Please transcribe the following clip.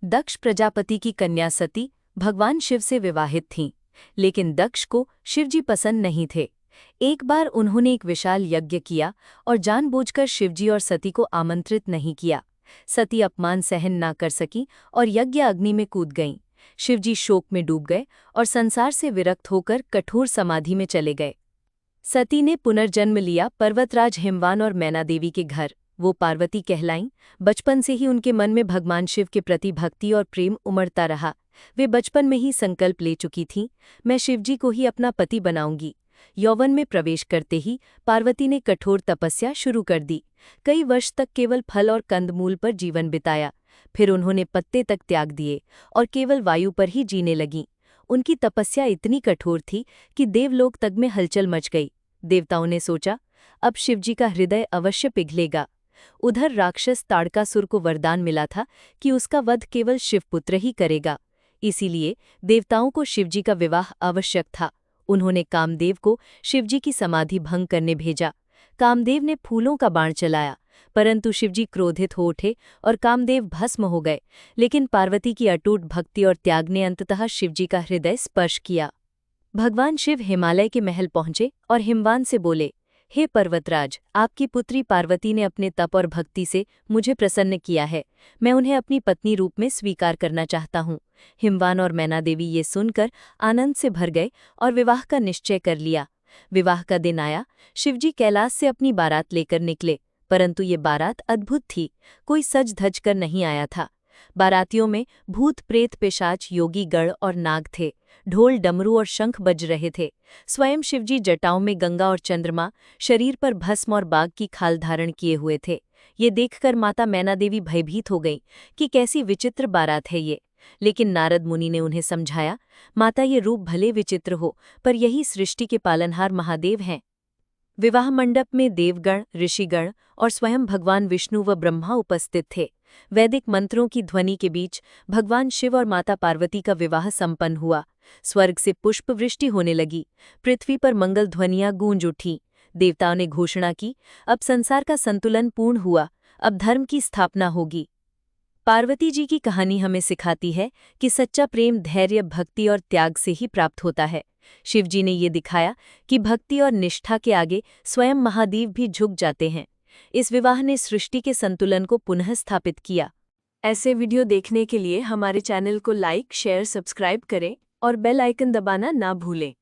दक्ष प्रजापति की कन्या सती भगवान शिव से विवाहित थीं, लेकिन दक्ष को शिवजी पसंद नहीं थे। एक बार उन्होंने एक विशाल यज्ञ किया और जानबूझकर शिवजी और सती को आमंत्रित नहीं किया। सती अपमान सहन ना कर सकी और यज्ञ अग्नि में कूद गईं। शिवजी शोक में डूब गए और संसार से विरक्त होकर कठोर समाधि में चले गए। सती ने पुनर्जन्म लिया पर्वतराज हिमवान और मैना देवी के घर। वो पार्वती कहलाईं। बचपन से ही उनके मन में भगवान शिव के प्रति भक्ति और प्रेम उमड़ता रहा। वे बचपन में ही संकल्प ले चुकी थीं, मैं शिवजी को ही अपना पति बनाऊंगी। यौवन में प्रवेश करते ही पार्वती ने कठोर तपस्या शुरू कर दी। कई वर्ष तक केवल फल और कंदमूल पर जीवन बिताया। फिर उन्होंने पत्ते तक त्याग दिए और केवल वायु पर ही जीने लगीं। उनकी तपस्या इतनी कठोर थी कि देवलोक तक में हलचल मच गई। देवताओं ने सोचा, अब शिवजी का हृदय अवश्य पिघलेगा। उधर राक्षस ताड़कासुर को वरदान मिला था कि उसका वध केवल शिवपुत्र ही करेगा। इसीलिए देवताओं को शिवजी का विवाह आवश्यक था। उन्होंने कामदेव को शिवजी की समाधि भंग करने भेजा। कामदेव ने फूलों का बाण चलाया, परंतु शिवजी क्रोधित हो उठे और कामदेव भस्म हो गए। लेकिन पार्वती की अटूट भक्ति और त्याग ने अंततः शिवजी का हृदय स्पर्श किया। भगवान शिव हिमालय के महल पहुंचे और हिमवान से बोले, हे पर्वतराज, आपकी पुत्री पार्वती ने अपने तप और भक्ति से मुझे प्रसन्न किया है। मैं उन्हें अपनी पत्नी रूप में स्वीकार करना चाहता हूँ। हिमवान और मैना देवी ये सुनकर आनंद से भर गए और विवाह का निश्चय कर लिया। विवाह का दिन आया। शिवजी कैलाश से अपनी बारात लेकर निकले, परंतु ये बारात अद्भुत थी। कोई सज धज कर नहीं आया था। बारातियों में भूत प्रेत पिशाच योगी गण और नाग थे। ढोल डमरू और शंख बज रहे थे। स्वयं शिवजी जटाओं में गंगा और चंद्रमा, शरीर पर भस्म और बाघ की खाल धारण किए हुए थे। ये देखकर माता मैना देवी भयभीत हो गईं कि कैसी विचित्र बारात है ये। लेकिन नारद मुनि ने उन्हें समझाया, माता ये रूप भले विचित्र हो, पर यही सृष्टि के पालनहार महादेव हैं। विवाह मंडप में देवगण, ऋषिगण और स्वयं भगवान विष्णु व ब्रह्मा उपस्थित थे। वैदिक मंत्रों की ध्वनि के बीच भगवान शिव और माता पार्वती का विवाह संपन्न हुआ। स्वर्ग से पुष्प वृष्टि होने लगी। पृथ्वी पर मंगल ध्वनियां गूंज उठीं। देवताओं ने घोषणा की, अब संसार का संतुलन पूर्ण हुआ, अब धर्म की स्थापना होगी। पार्वती जी की कहानी हमें सिखाती है कि सच्चा प्रेम धैर्य, भक्ति और त्याग से ही प्राप्त होता है। शिवजी ने ये दिखाया कि भक्ति और निष्ठा के आगे स्वयं महादेव भी झुक जाते हैं। इस विवाह ने सृष्टि के संतुलन को पुनः स्थापित किया। ऐसे वीडियो देखने के लिए हमारे चैनल को लाइक, शेयर, सब्सक्राइब करें और बेल आइकन दबाना ना भूलें।